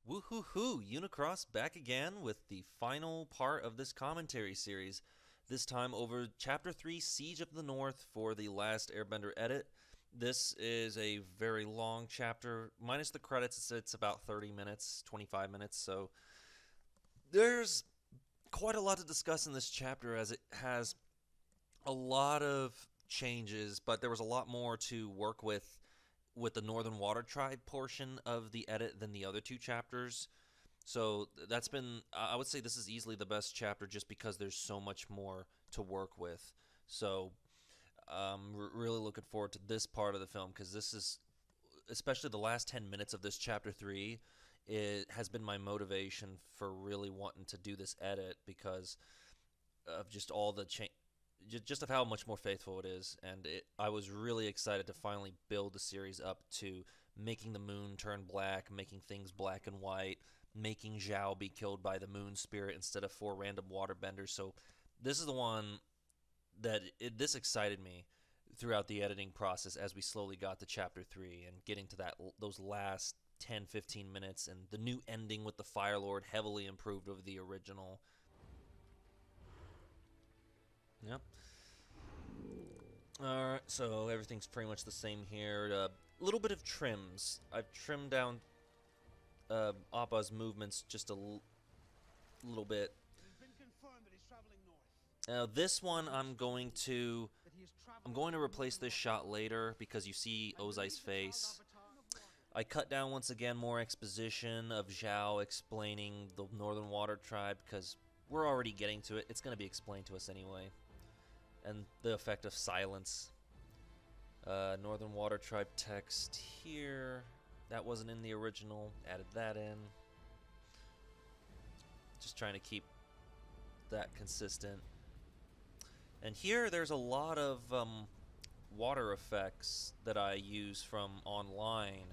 Woohoo! Unicross back again with the final part of this commentary series. This time over Chapter 3 Siege of the North for the Last Airbender edit. This is a very long chapter. Minus the credits, it's about 30 minutes, 25 minutes. So there's quite a lot to discuss in this chapter as it has a lot of changes, but there was a lot more to work with the Northern Water Tribe portion of the edit than the other two chapters. So that's been, I would say this is easily the best chapter just because there's so much more to work with. So I'm really looking forward to this part of the film because this is, especially the last 10 minutes of this chapter 3, it has been my motivation for really wanting to do this edit because of just all the change, just of how much more faithful it is, and I was really excited to finally build the series up to making the moon turn black, making things black and white, making Zhao be killed by the moon spirit instead of 4 random waterbenders. So this is the one that this excited me throughout the editing process as we slowly got to chapter 3 and getting to those last 10-15 minutes and the new ending with the Fire Lord heavily improved over the original. Yep. Alright, so everything's pretty much the same here. A little bit of trims. I've trimmed down Appa's movements just a little bit. Now this one I'm going to replace this shot later because you see Ozai's face. I cut down once again more exposition of Zhao explaining the Northern Water Tribe because we're already getting to it. It's going to be explained to us anyway. And the effect of silence. Northern Water Tribe text here. That wasn't in the original. Added that in. Just trying to keep that consistent. And here there's a lot of water effects that I use from online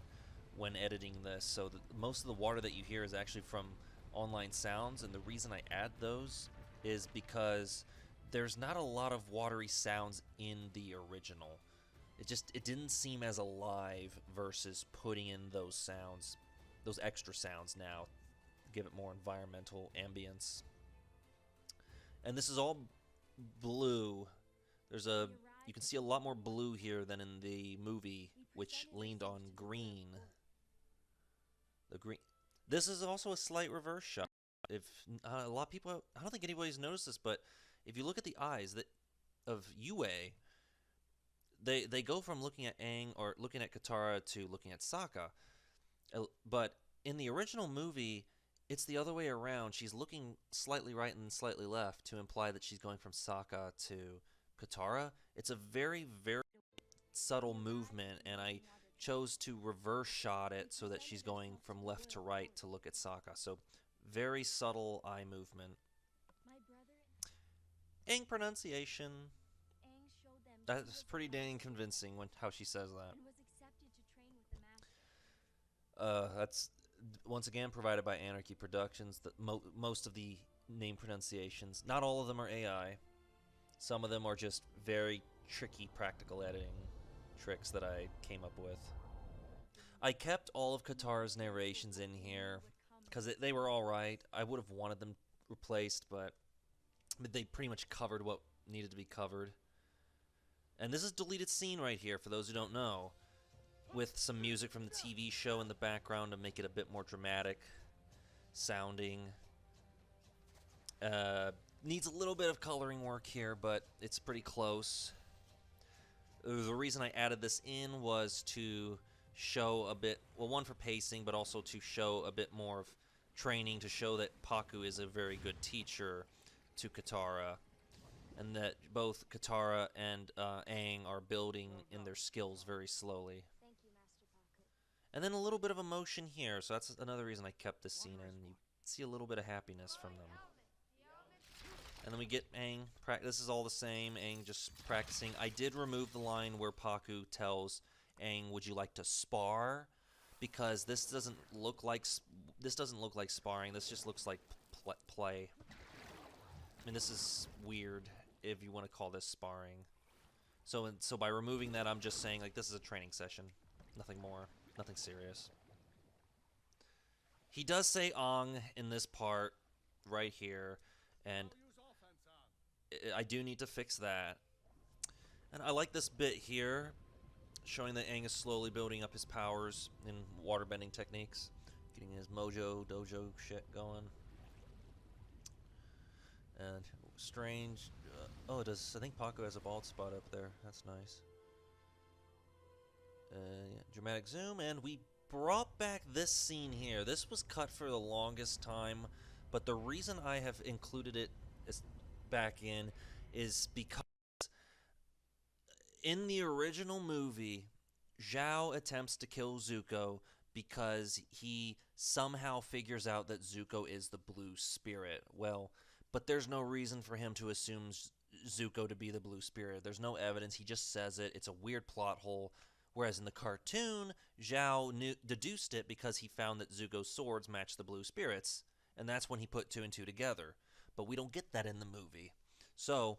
when editing this. So most of the water that you hear is actually from online sounds. And the reason I add those is because there's not a lot of watery sounds in the original. It didn't seem as alive versus putting in those sounds, those extra sounds now, give it more environmental ambience. And this is all blue. You can see a lot more blue here than in the movie, which leaned on green. The green. This is also a slight reverse shot. If a lot of people, I don't think anybody's noticed this, but if you look at the eyes of Yue, they go from looking at Aang or looking at Katara to looking at Sokka. But in the original movie, it's the other way around. She's looking slightly right and slightly left to imply that she's going from Sokka to Katara. It's a very, very subtle movement, and I chose to reverse shot it so that she's going from left to right to look at Sokka. So very subtle eye movement. Aang pronunciation. That's pretty dang convincing how she says that. That's once again provided by Anarchy Productions. Most of the name pronunciations, not all of them are AI. Some of them are just very tricky practical editing tricks that I came up with. I kept all of Katara's narrations in here because they were alright. I would have wanted them replaced, but they pretty much covered what needed to be covered. And this is deleted scene right here, for those who don't know, with some music from the TV show in the background to make it a bit more dramatic sounding. Needs a little bit of coloring work here, but it's pretty close. The reason I added this in was to show a bit, well, one for pacing, but also to show a bit more of training, to show that Pakku is a very good teacher to Katara, and that both Katara and Aang are building in their skills very slowly. And then a little bit of emotion here, so that's another reason I kept this scene in. You see a little bit of happiness from them. And then we get Aang. This is all the same. Aang just practicing. I did remove the line where Pakku tells Aang, "Would you like to spar?" Because this doesn't look like sparring. This just looks like play. I mean, this is weird if you want to call this sparring. So by removing that, I'm just saying like this is a training session, nothing more, nothing serious. He does say "ong" in this part right here, and I do need to fix that. And I like this bit here, showing that Aang is slowly building up his powers in waterbending techniques, getting his mojo dojo shit going. And strange. Oh, it does. I think Paco has a bald spot up there. That's nice. Yeah, dramatic zoom, and we brought back this scene here. This was cut for the longest time, but the reason I have included it back in is because in the original movie, Zhao attempts to kill Zuko because he somehow figures out that Zuko is the blue spirit. Well, but there's no reason for him to assume Zuko to be the blue spirit. There's no evidence. He just says it. It's a weird plot hole. Whereas in the cartoon, Zhao deduced it because he found that Zuko's swords match the blue spirits, and that's when he put two and two together. But we don't get that in the movie. So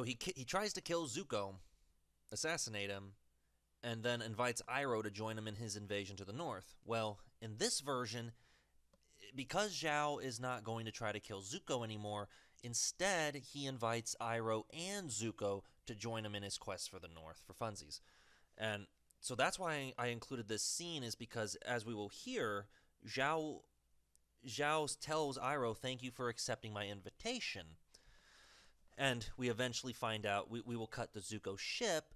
he tries to kill Zuko, assassinate him, and then invites Iroh to join him in his invasion to the north. Well, in this version, because Zhao is not going to try to kill Zuko anymore, instead he invites Iroh and Zuko to join him in his quest for the north, for funsies. And so that's why I included this scene, is because, as we will hear, Zhao tells Iroh, "Thank you for accepting my invitation." And we eventually find out, we will cut the Zuko ship,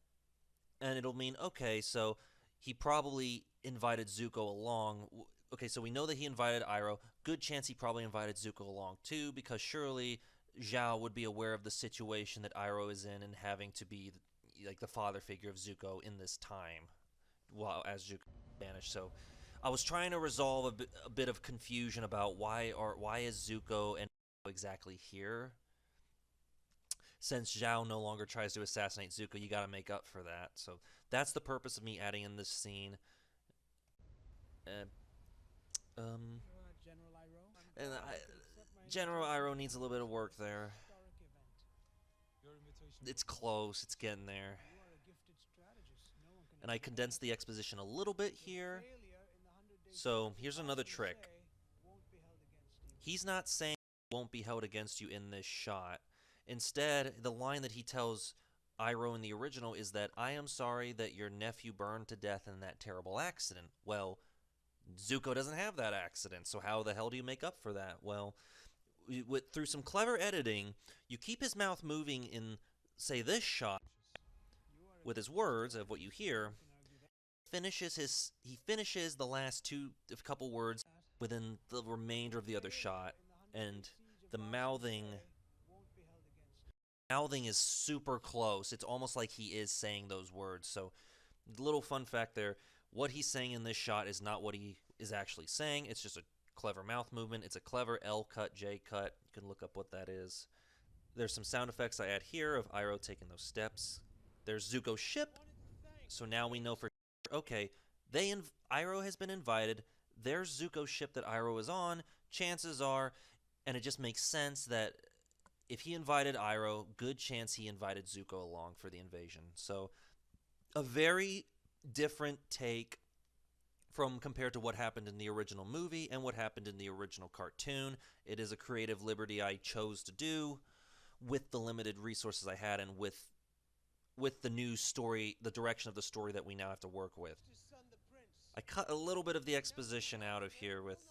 and it'll mean, okay, so he probably invited Zuko along. Okay, so we know that he invited Iroh. Good chance he probably invited Zuko along too, because surely Zhao would be aware of the situation that Iroh is in and having to be like the father figure of Zuko in this time, while as Zuko vanished. So I was trying to resolve a bit of confusion about why is Zuko and exactly here. Since Zhao no longer tries to assassinate Zuko, you gotta make up for that. So that's the purpose of me adding in this scene. General Iroh needs a little bit of work there. It's close, it's getting there. And I condensed the exposition a little bit here. So here's another trick. He's not saying it won't be held against you in this shot. Instead, the line that he tells Iroh in the original is that, "I am sorry that your nephew burned to death in that terrible accident." Well, Zuko doesn't have that accident, so how the hell do you make up for that? Well, through some clever editing, you keep his mouth moving in, say, this shot with his words of what you hear. He finishes the last couple words within the remainder of the other shot, and the mouthing is super close. It's almost like he is saying those words. So, little fun fact there, what he's saying in this shot is not what he is actually saying. It's just a clever mouth movement. It's a clever L cut, J cut. You can look up what that is. There's some sound effects I add here of Iroh taking those steps. There's Zuko's ship. So now we know for sure, okay, Iroh has been invited. There's Zuko's ship that Iroh is on. Chances are, and it just makes sense that if he invited Iroh, good chance he invited Zuko along for the invasion. So a very different take from compared to what happened in the original movie and what happened in the original cartoon. It is a creative liberty I chose to do with the limited resources I had and with the new story, the direction of the story that we now have to work with. I cut a little bit of the exposition out of here with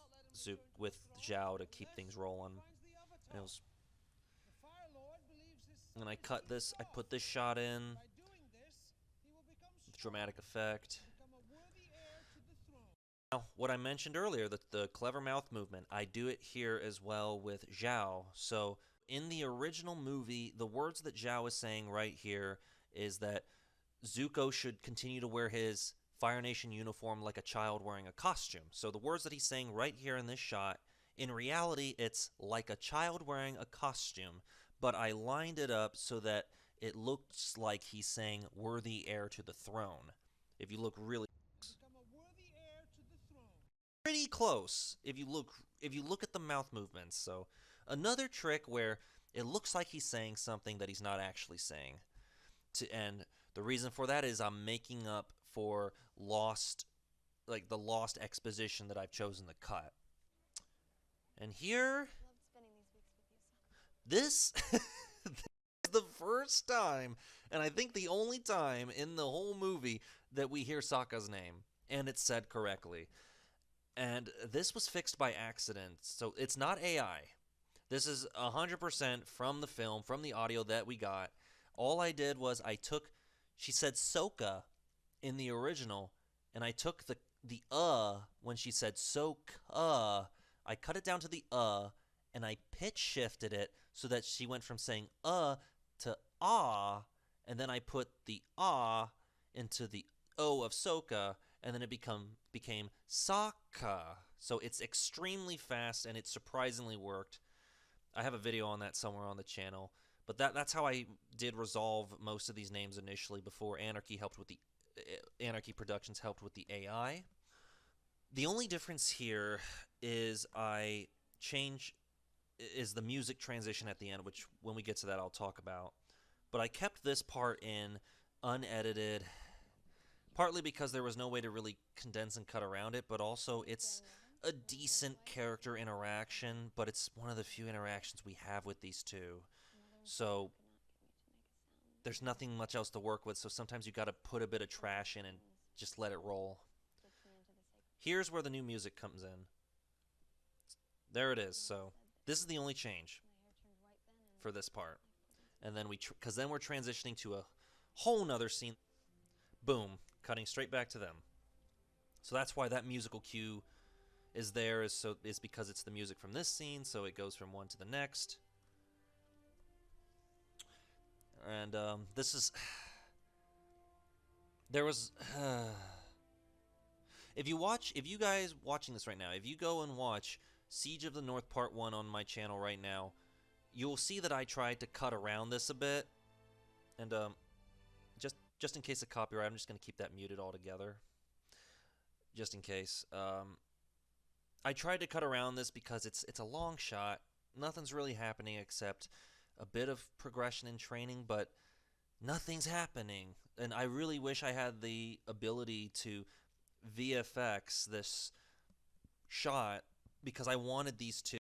Zhao to keep things rolling. And I cut this, I put this shot in, dramatic effect. Now, what I mentioned earlier, the clever mouth movement, I do it here as well with Zhao. So in the original movie, the words that Zhao is saying right here is that Zuko should continue to wear his Fire Nation uniform like a child wearing a costume. So the words that he's saying right here in this shot, in reality, it's like a child wearing a costume, but I lined it up so that it looks like he's saying worthy heir to the throne. If you look really pretty close, if you look at the mouth movements. So another trick where it looks like he's saying something that he's not actually saying. And the reason for that is I'm making up for lost like the lost exposition that I've chosen to cut. And here, this, this is the first time, and I think the only time in the whole movie that we hear Sokka's name, and it's said correctly. And this was fixed by accident, so it's not AI. This is 100% from the film, from the audio that we got. All I did was she said Soka in the original, and I took the when she said Soka, I cut it down to the and I pitch shifted it so that she went from saying to ah, and then I put the ah into the O of Soka, and then it became Sokka. So it's extremely fast, and it surprisingly worked. I have a video on that somewhere on the channel, but that's how I did resolve most of these names initially before Anarchy Productions helped with the AI. The only difference here is is the music transition at the end, which when we get to that I'll talk about. But I kept this part in unedited, partly because there was no way to really condense and cut around it, but also it's a decent character interaction, but it's one of the few interactions we have with these two. So there's nothing much else to work with, so sometimes you got to put a bit of trash in and just let it roll. Here's where the new music comes in. There it is. So this is the only change for this part. And then because then we're transitioning to a whole nother scene. Boom, cutting straight back to them. So that's why that musical cue is there, is because it's the music from this scene, so it goes from one to the next. And this is there was if you guys watching this right now, if you go and watch Siege of the North Part 1 on my channel right now, you'll see that I tried to cut around this a bit. And just in case of copyright, I'm just going to keep that muted altogether. Just in case. I tried to cut around this because it's a long shot. Nothing's really happening except a bit of progression in training, but nothing's happening. And I really wish I had the ability to VFX this shot, because I wanted these two.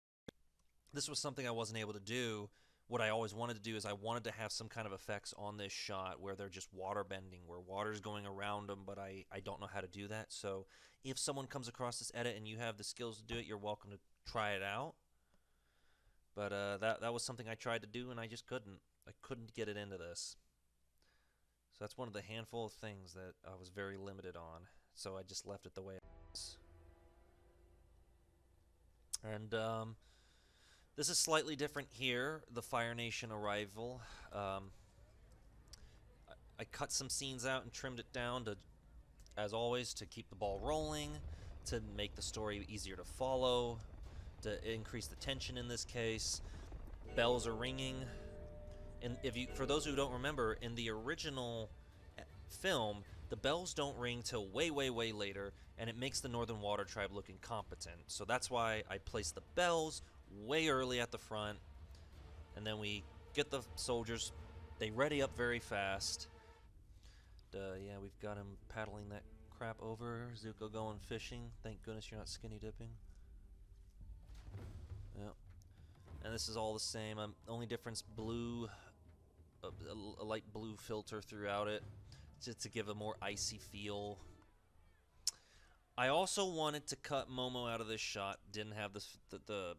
This was something I wasn't able to do. What I always wanted to do is I wanted to have some kind of effects on this shot where they're just water bending, where water's going around them, but I don't know how to do that. So if someone comes across this edit and you have the skills to do it, you're welcome to try it out. But that was something I tried to do, and I just couldn't. I couldn't get it into this. So that's one of the handful of things that I was very limited on. So I just left it the way it was. And this is slightly different here, the Fire Nation arrival. I cut some scenes out and trimmed it down to, as always, to keep the ball rolling, to make the story easier to follow, to increase the tension in this case. Bells are ringing. And for those who don't remember, in the original film, the bells don't ring till way, way, way later, and it makes the Northern Water Tribe look incompetent. So that's why I placed the bells way early at the front, and then we get the soldiers. They ready up very fast. Yeah, we've got him paddling that crap over. Zuko going fishing. Thank goodness you're not skinny dipping. Yeah. And this is all the same. Only difference, blue, a light blue filter throughout it, just to give a more icy feel. I also wanted to cut Momo out of this shot. Didn't have the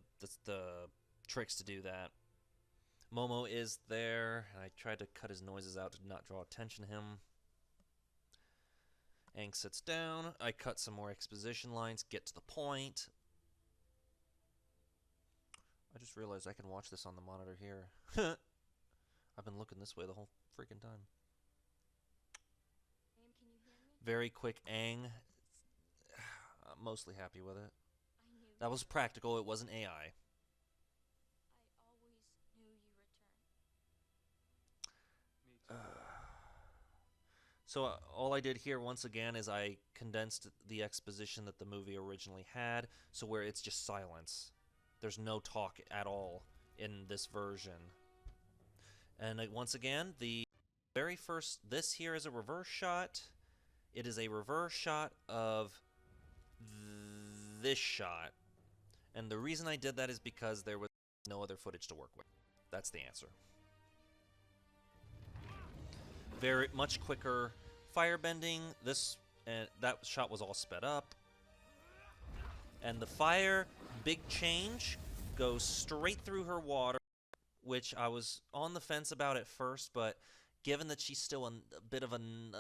tricks to do that. Momo is there, and I tried to cut his noises out to not draw attention to him. Aang sits down. I cut some more exposition lines, get to the point. I just realized I can watch this on the monitor here. I've been looking this way the whole freaking time. Very quick Aang. I'm mostly happy with it. That was practical, it wasn't AI. I always knew you return. So all I did here once again is I condensed the exposition that the movie originally had, so where it's just silence. There's no talk at all in this version. And once again, the very first, this here is a reverse shot. It is a reverse shot of this shot. And the reason I did that is because there was no other footage to work with. That's the answer. Very much quicker firebending. This and that shot was all sped up. And the fire, big change, goes straight through her water, which I was on the fence about at first, but given that she's still a bit of an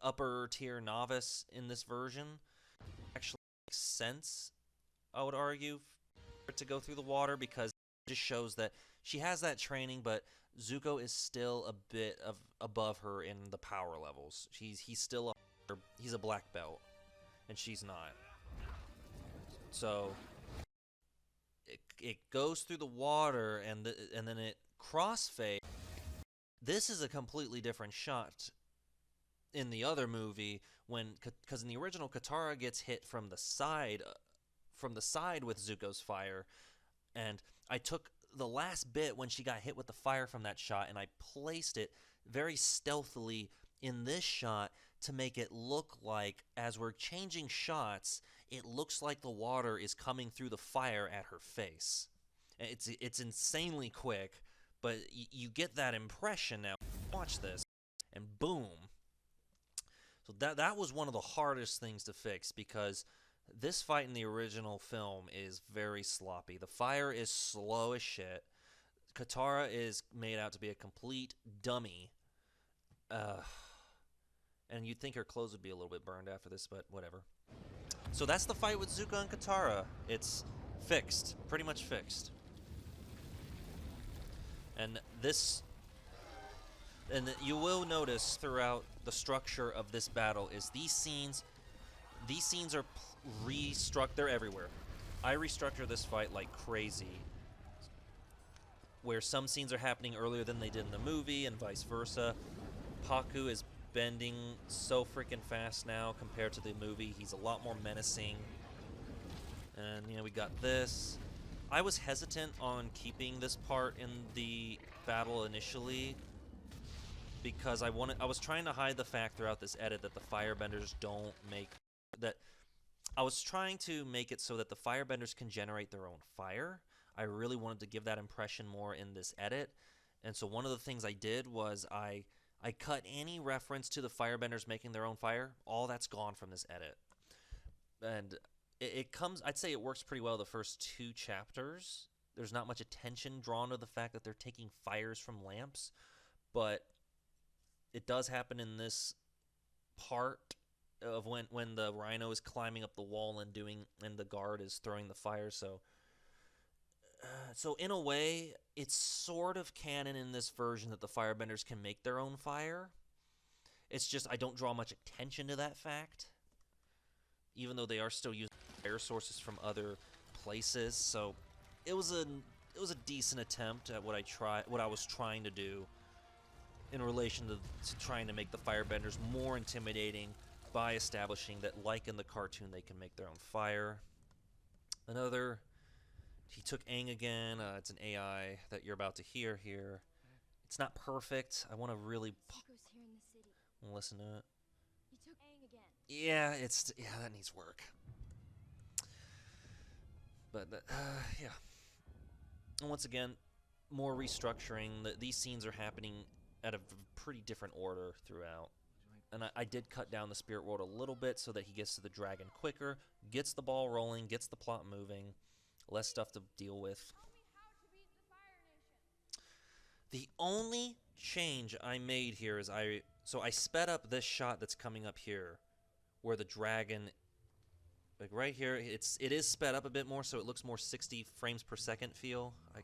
upper tier novice in this version, actually makes sense, I would argue, for it to go through the water, because it just shows that she has that training, but Zuko is still a bit above her in the power levels. He's still he's a black belt, and she's not. So it goes through the water, and then it crossfades. This is a completely different shot in the other movie, because in the original, Katara gets hit from the side with Zuko's fire, and I took the last bit when she got hit with the fire from that shot, and I placed it very stealthily in this shot to make it look like, as we're changing shots, it looks like the water is coming through the fire at her face. It's insanely quick, but you get that impression now. Watch this, and boom. So that was one of the hardest things to fix, because this fight in the original film is very sloppy. The fire is slow as shit. Katara is made out to be a complete dummy. And you'd think her clothes would be a little bit burned after this, but whatever. So that's the fight with Zuko and Katara. It's fixed. Pretty much fixed. And you will notice throughout the structure of this battle is these scenes are they're everywhere. I restructure this fight like crazy, where some scenes are happening earlier than they did in the movie and vice versa. Paku is bending so freaking fast now compared to the movie. He's a lot more menacing. And, we got this. I was hesitant on keeping this part in the battle initially, because I was trying to hide the fact throughout this edit that the firebenders don't make that. I was trying to make it so that the firebenders can generate their own fire. I really wanted to give that impression more in this edit, and so one of the things I did was I cut any reference to the firebenders making their own fire. All that's gone from this edit, and I'd say it works pretty well the first 2 chapters. There's not much attention drawn to the fact that they're taking fires from lamps, but it does happen in this part of when the rhino is climbing up the wall and the guard is throwing the fire. So in a way, it's sort of canon in this version that the firebenders can make their own fire. It's just I don't draw much attention to that fact, even though they are still using fire sources from other places. So it was a decent attempt at what I was trying to do in relation to trying to make the firebenders more intimidating by establishing that, like in the cartoon, they can make their own fire. He took Aang again. It's an AI that you're about to hear here. It's not perfect. I want to really Zuko's here in the city. listen to it. You took Aang again. Yeah, that needs work. But yeah. And once again, more restructuring. These scenes are happening at a pretty different order throughout. And I did cut down the spirit world a little bit so that he gets to the dragon quicker, gets the ball rolling, gets the plot moving, less stuff to deal with. Tell me how to beat the Fire Nation. The only change I made here is I sped up this shot that's coming up here, where the dragon, like right here, it is sped up a bit more, so it looks more 60 frames per second feel. I'm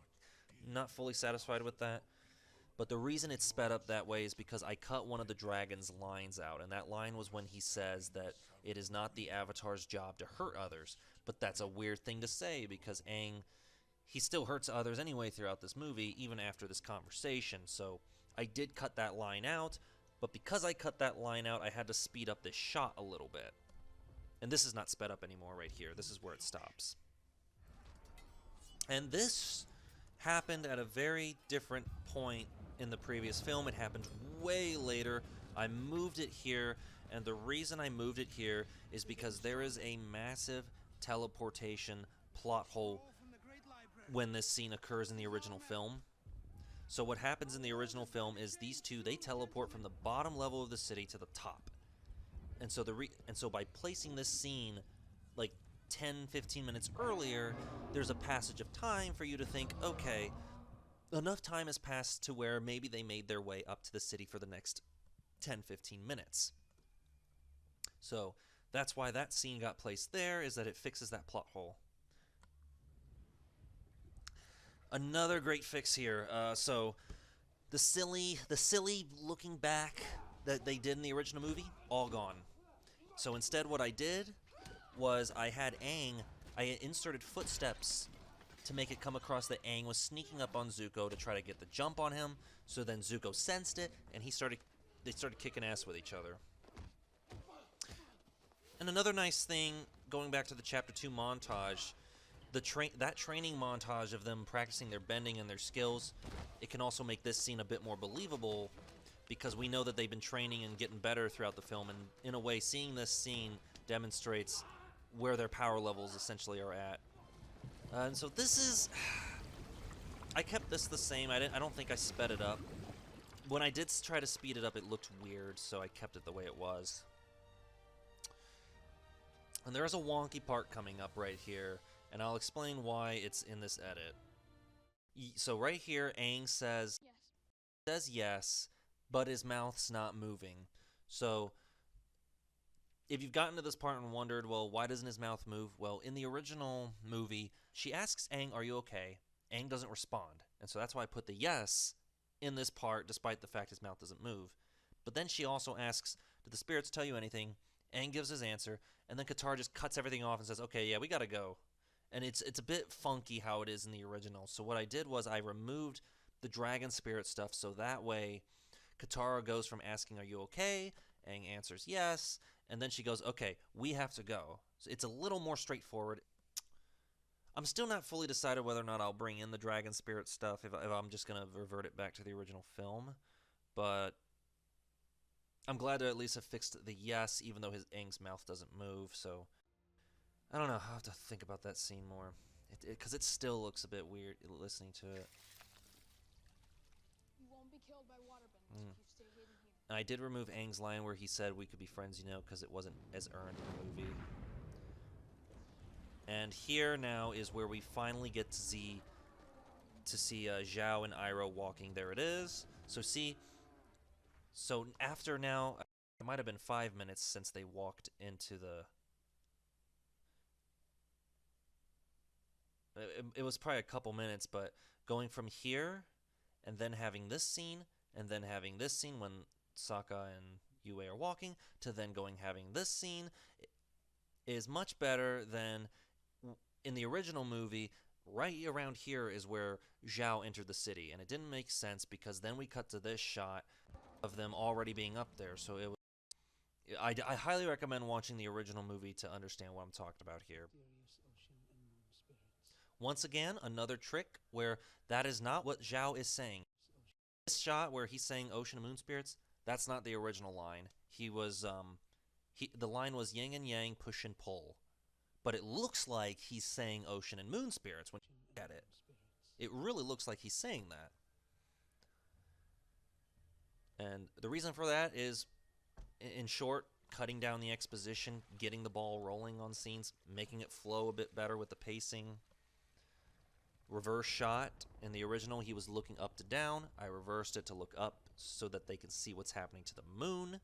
not fully satisfied with that. But the reason it's sped up that way is because I cut one of the dragon's lines out, and that line was when he says that it is not the Avatar's job to hurt others. But that's a weird thing to say, because Aang, he still hurts others anyway throughout this movie, even after this conversation. So I did cut that line out, but because I cut that line out, I had to speed up this shot a little bit. And this is not sped up anymore right here. This is where it stops. And this happened at a very different point in the previous film. It happened way later. I moved it here, and the reason I moved it here is because there is a massive teleportation plot hole when this scene occurs in the original film. So what happens in the original film is these two, they teleport from the bottom level of the city to the top. And so by placing this scene like 10-15 minutes earlier, there's a passage of time for you to think, okay, enough time has passed to where maybe they made their way up to the city for the next 10-15 minutes. So that's why that scene got placed there, is that it fixes that plot hole. Another great fix here. So the silly looking back that they did in the original movie, all gone. So instead what I did was I inserted footsteps to make it come across that Aang was sneaking up on Zuko to try to get the jump on him. So then Zuko sensed it, and they started kicking ass with each other. And another nice thing, going back to the Chapter 2 montage, that training montage of them practicing their bending and their skills, it can also make this scene a bit more believable, because we know that they've been training and getting better throughout the film, and in a way, seeing this scene demonstrates where their power levels essentially are at. And so this is... I kept this the same. I don't think I sped it up. When I did try to speed it up, it looked weird, so I kept it the way it was. And there is a wonky part coming up right here, and I'll explain why it's in this edit. So right here, Aang says yes, but his mouth's not moving. So if you've gotten to this part and wondered, well, why doesn't his mouth move? Well, in the original movie, she asks Aang, "Are you okay?" Aang doesn't respond, and so that's why I put the yes in this part, despite the fact his mouth doesn't move. But then she also asks, "Did the spirits tell you anything?" Aang gives his answer, and then Katara just cuts everything off and says, "Okay, yeah, we gotta go." And it's a bit funky how it is in the original. So what I did was I removed the dragon spirit stuff, so that way Katara goes from asking, "Are you okay?" Aang answers yes, and then she goes, "Okay, we have to go." So it's a little more straightforward. I'm still not fully decided whether or not I'll bring in the dragon spirit stuff, if I'm just going to revert it back to the original film. But I'm glad to at least have fixed the yes, even though Aang's mouth doesn't move. So I don't know. I'll have to think about that scene more, because it still looks a bit weird listening to it. You won't be killed by waterbenders if you stay hidden here. And I did remove Aang's line where he said we could be friends, because it wasn't as earned in the movie. And here now is where we finally get to see Zhao and Iroh walking. There it is. So after now, it might have been 5 minutes since they walked into the... It was probably a couple minutes, but going from here, and then having this scene, and then having this scene when Sokka and Yue are walking, to then having this scene, is much better than in the original movie. Right around here is where Zhao entered the city, and it didn't make sense because then we cut to this shot of them already being up there. So it was, I highly recommend watching the original movie to understand what I'm talking about here. Once again, another trick where that is not what Zhao is saying. This shot where he's saying ocean and moon spirits, that's not the original line. The line was yin and yang, push and pull. But it looks like he's saying ocean and moon spirits when you look at it. It really looks like he's saying that. And the reason for that is, in short, cutting down the exposition, getting the ball rolling on scenes, making it flow a bit better with the pacing. Reverse shot. In the original, he was looking up to down. I reversed it to look up so that they can see what's happening to the moon.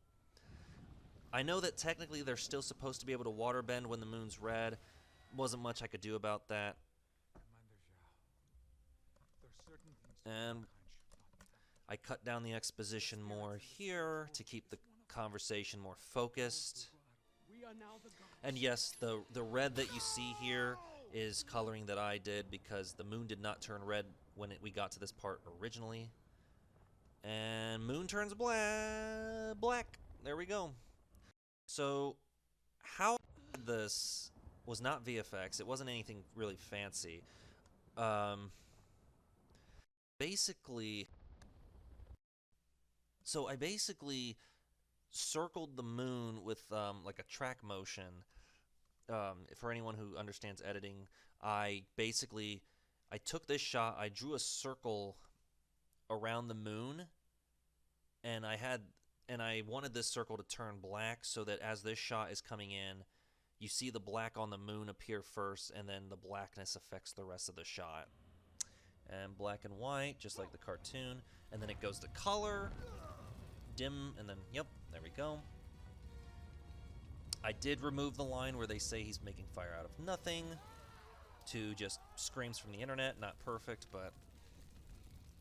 I know that technically they're still supposed to be able to waterbend when the moon's red. Wasn't much I could do about that. And I cut down the exposition more here to keep the conversation more focused. And yes, the red that you see here is coloring that I did because the moon did not turn red when we got to this part originally. And moon turns black. There we go. So how this was not VFX. It wasn't anything really fancy. So I basically circled the moon with like a track motion, for anyone who understands editing, I basically I took this shot, I drew a circle around the moon, and I wanted this circle to turn black so that as this shot is coming in, you see the black on the moon appear first, and then the blackness affects the rest of the shot. And black and white, just like the cartoon, and then it goes to color, dim, and then, yep, there we go. I did remove the line where they say he's making fire out of nothing to just screams from the internet. Not perfect, but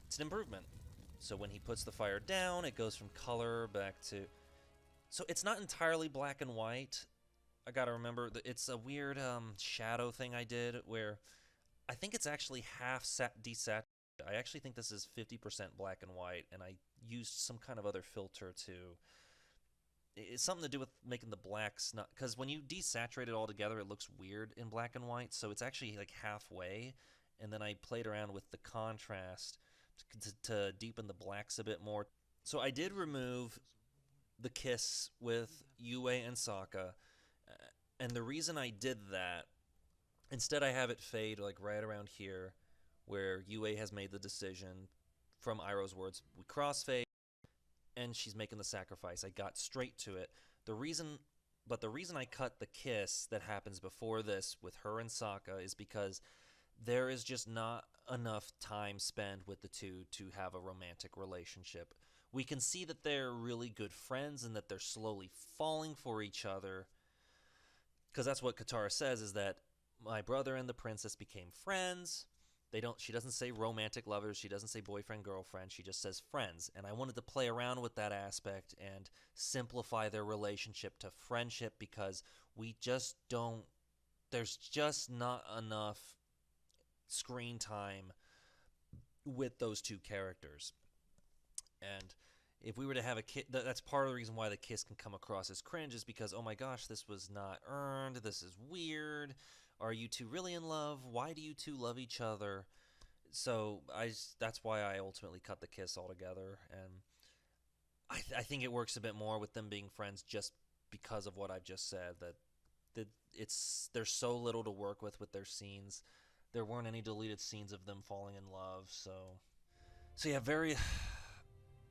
it's an improvement. So when he puts the fire down, it goes from color back to... So it's not entirely black and white. I gotta remember, that it's a weird shadow thing I did where I think it's actually half desaturated. I actually think this is 50% black and white, and I used some kind of other filter to... It's something to do with making the blacks not... Because when you desaturate it all together, it looks weird in black and white, so it's actually like halfway, and then I played around with the contrast to deepen the blacks a bit more. So I did remove the kiss with Yue and Sokka, and the reason I did that, instead I have it fade like right around here, where Yue has made the decision, from Iroh's words, we crossfade, and she's making the sacrifice. I got straight to it. The reason I cut the kiss that happens before this with her and Sokka is because there is just not enough time spent with the two to have a romantic relationship. We can see that they're really good friends and that they're slowly falling for each other, because that's what Katara says, is that my brother and the princess became friends. She doesn't say romantic lovers, she doesn't say boyfriend, girlfriend, she just says friends. And I wanted to play around with that aspect and simplify their relationship to friendship, because there's just not enough screen time with those two characters. And if we were to have a kiss, that's part of the reason why the kiss can come across as cringe, is because, oh my gosh, this was not earned, this is weird. Are you two really in love? Why do you two love each other? So that's why I ultimately cut the kiss altogether, and I think it works a bit more with them being friends just because of what I've just said, that there's so little to work with their scenes. There weren't any deleted scenes of them falling in love, so yeah,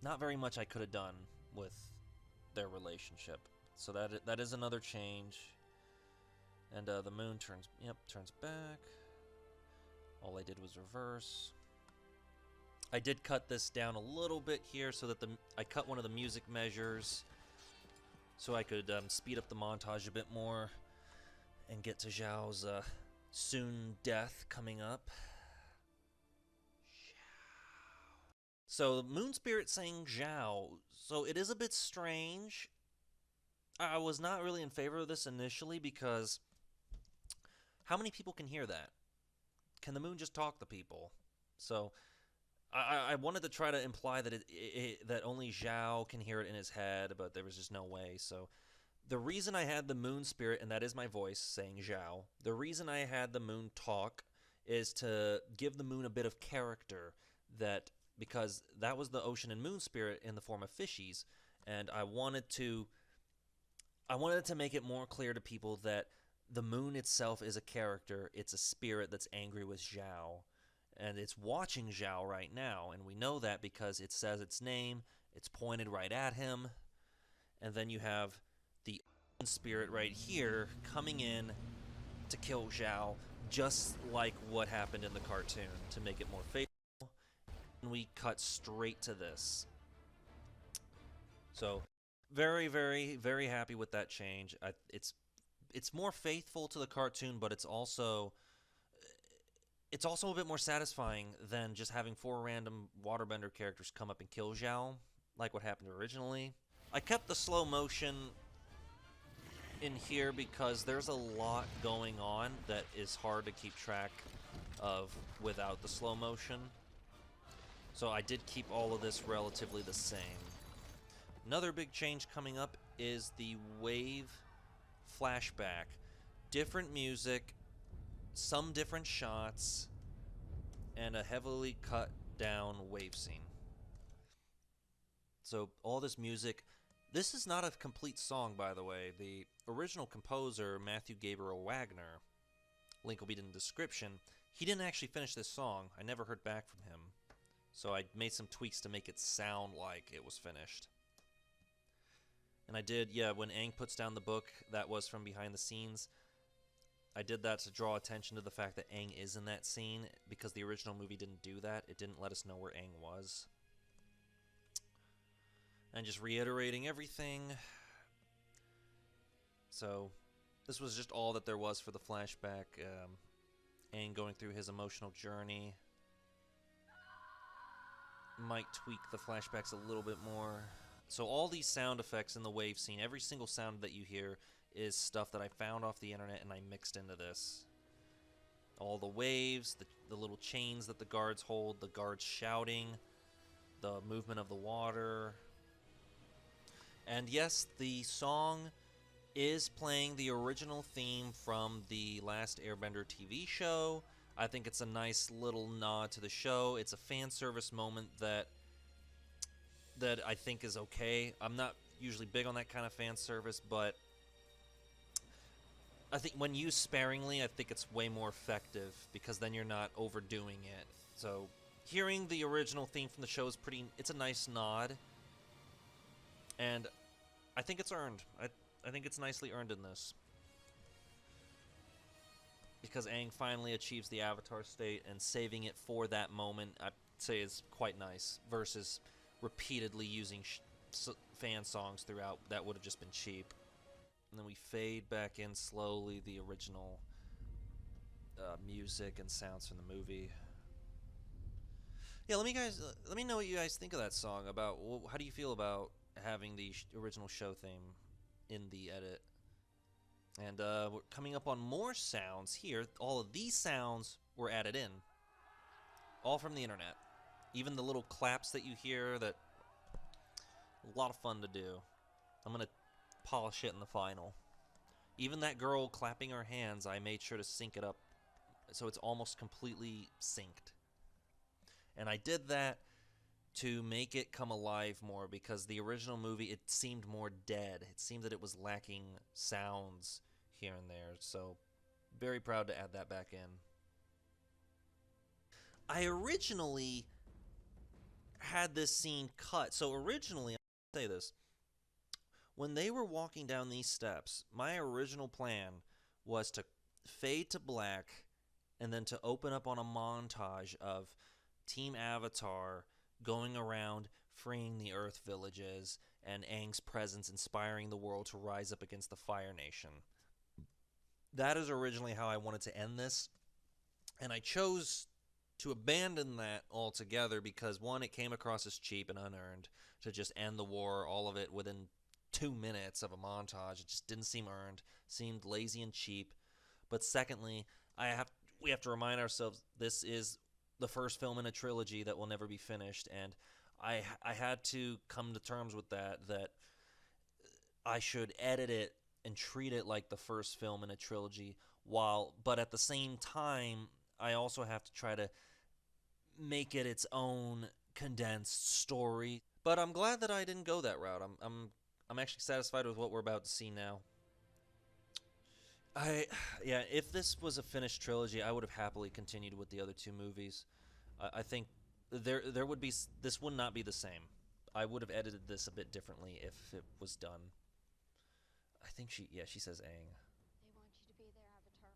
not very much I could have done with their relationship. So that is another change. And the moon turns back. All I did was reverse. I did cut this down a little bit here so that I cut one of the music measures so I could speed up the montage a bit more and get to Zhao's soon death coming up. So the moon spirit saying Zhao. So it is a bit strange. I was not really in favor of this initially because how many people can hear that? Can the moon just talk to people? So I wanted to try to imply that that only Zhao can hear it in his head, but there was just no way. So the reason I had the moon spirit, and that is my voice saying Zhao, the reason I had the moon talk is to give the moon a bit of character, because that was the ocean and moon spirit in the form of fishies, and I wanted to make it more clear to people that the moon itself is a character. It's a spirit that's angry with Zhao, and it's watching Zhao right now, and we know that because it says its name, it's pointed right at him, and then you have the spirit right here coming in to kill Zhao, just like what happened in the cartoon, to make it more faithful. And we cut straight to this. So very, very, very happy with that change. It's more faithful to the cartoon, but it's also a bit more satisfying than just having 4 random waterbender characters come up and kill Zhao, like what happened originally. I kept the slow motion in here because there's a lot going on that is hard to keep track of without the slow motion. So I did keep all of this relatively the same. Another big change coming up is the wave flashback. Different music, some different shots, and a heavily cut down wave scene. So all this music, This is not a complete song, by the way. The original composer, Matthew Gabriel Wagner, link will be in the description, he didn't actually finish this song. I never heard back from him. So I made some tweaks to make it sound like it was finished. And I did, yeah, when Aang puts down the book, that was from behind the scenes. I did that to draw attention to the fact that Aang is in that scene, because the original movie didn't do that. It didn't let us know where Aang was. And just reiterating everything. So, this was just all that there was for the flashback. Aang going through his emotional journey. Might tweak the flashbacks a little bit more. So all these sound effects in the wave scene, every single sound that you hear is stuff that I found off the internet and I mixed into this. All the waves, the little chains that the guards hold, the guards shouting, the movement of the water. And yes, the song is playing the original theme from the Last Airbender TV show. I think it's a nice little nod to the show. It's a fan service moment that I think is okay. I'm not usually big on that kind of fan service, but I think when used sparingly, I think it's way more effective, because then you're not overdoing it. So hearing the original theme from the show is it's a nice nod, and I think it's earned. I think it's nicely earned in this, because Aang finally achieves the Avatar state, and saving it for that moment, I'd say, is quite nice, versus repeatedly using fan songs throughout. That would have just been cheap. And then we fade back in slowly the original music and sounds from the movie. Yeah, let me know what you guys think of that song. About how do you feel about having the original show theme in the edit? And we're coming up on more sounds here. All of these sounds were added in, all from the internet. Even the little claps that you hear, that a lot of fun to do. I'm gonna polish it in the final. Even that girl clapping her hands, I made sure to sync it up so it's almost completely synced. And I did that to make it come alive more, because the original movie, it seemed more dead. It seemed that it was lacking sounds here and there. So very proud to add that back in. I originally had this scene cut. So originally, I'll say this. When they were walking down these steps, my original plan was to fade to black and then to open up on a montage of Team Avatar going around freeing the Earth villages, and Aang's presence inspiring the world to rise up against the Fire Nation. That is originally how I wanted to end this, and I chose to abandon that altogether because, one, it came across as cheap and unearned to just end the war, all of it, within 2 minutes of a montage. It just didn't seem earned, seemed lazy and cheap. But secondly, we have to remind ourselves this is the first film in a trilogy that will never be finished, and I had to come to terms with that I should edit it and treat it like the first film in a trilogy, but at the same time, I also have to try to make it its own condensed story. But I'm glad that I didn't go that route. I'm actually satisfied with what we're about to see now. Yeah, if this was a finished trilogy, I would have happily continued with the other two movies. I think there would be this would not be the same. I would have edited this a bit differently if it was done. I think she says Aang. They want you to be their avatar,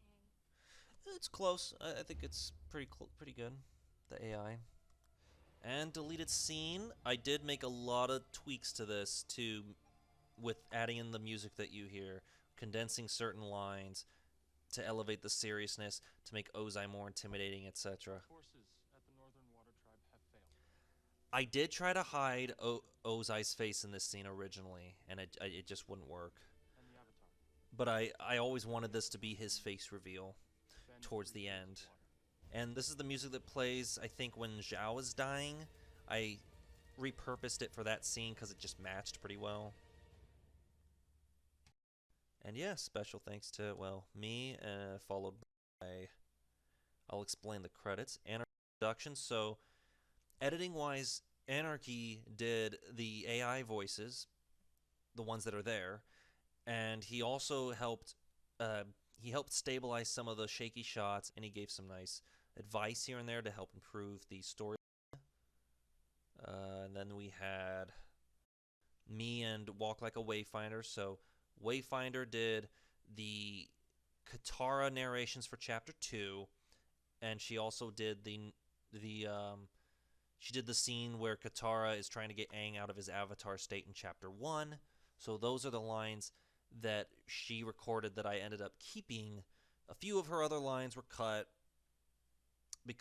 Aang. It's close. I think it's pretty good. The AI. And deleted scene. I did make a lot of tweaks to this with adding in the music that you hear, condensing certain lines to elevate the seriousness, to make Ozai more intimidating, etc. Forces at the Northern Water Tribe have failed. I did try to hide Ozai's face in this scene originally, and it just wouldn't work. And the Avatar. But I always wanted this to be his face reveal towards the end. And this is the music that plays, I think, when Zhao is dying. I repurposed it for that scene because it just matched pretty well. And yeah, special thanks to, well, me, followed by, I'll explain the credits, Anarchy Productions. So, editing-wise, Anarchy did the AI voices, the ones that are there, and he also helped stabilize some of the shaky shots, and he gave some nice advice here and there to help improve the story. And then we had me and Walk Like a Wayfinder. So Wayfinder did the Katara narrations for Chapter 2, and she also did she did the scene where Katara is trying to get Aang out of his avatar state in Chapter 1. So those are the lines that she recorded that I ended up keeping. A few of her other lines were cut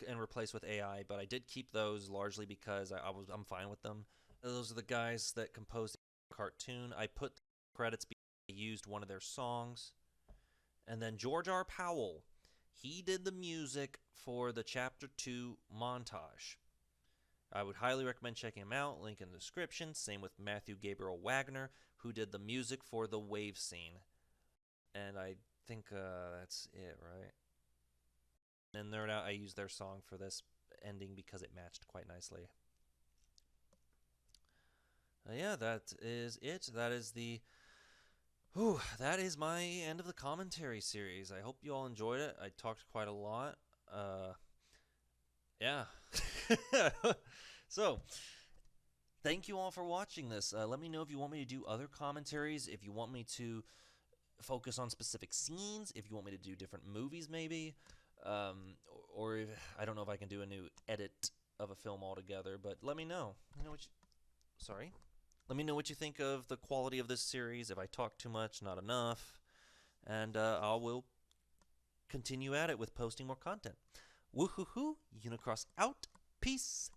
and replaced with AI, but I did keep those largely because I'm fine with them. Those are the guys that composed the cartoon. I put credits because I used one of their songs. And then George R. Powell, he did the music for the Chapter 2 montage. I would highly recommend checking him out. Link in the description. Same with Matthew Gabriel Wagner, who did the music for the wave scene. And I think that's it, right? And Nerd Out, I used their song for this ending because it matched quite nicely. Yeah, that is it. That is my end of the commentary series. I hope you all enjoyed it. I talked quite a lot. Yeah. So, thank you all for watching this. Let me know if you want me to do other commentaries, if you want me to focus on specific scenes, if you want me to do different movies maybe, or if, I don't know if I can do a new edit of a film altogether, but let me know. Let me know what you think of the quality of this series, if I talk too much, not enough, and I will continue at it with posting more content. Woohoo! Unicross out. Peace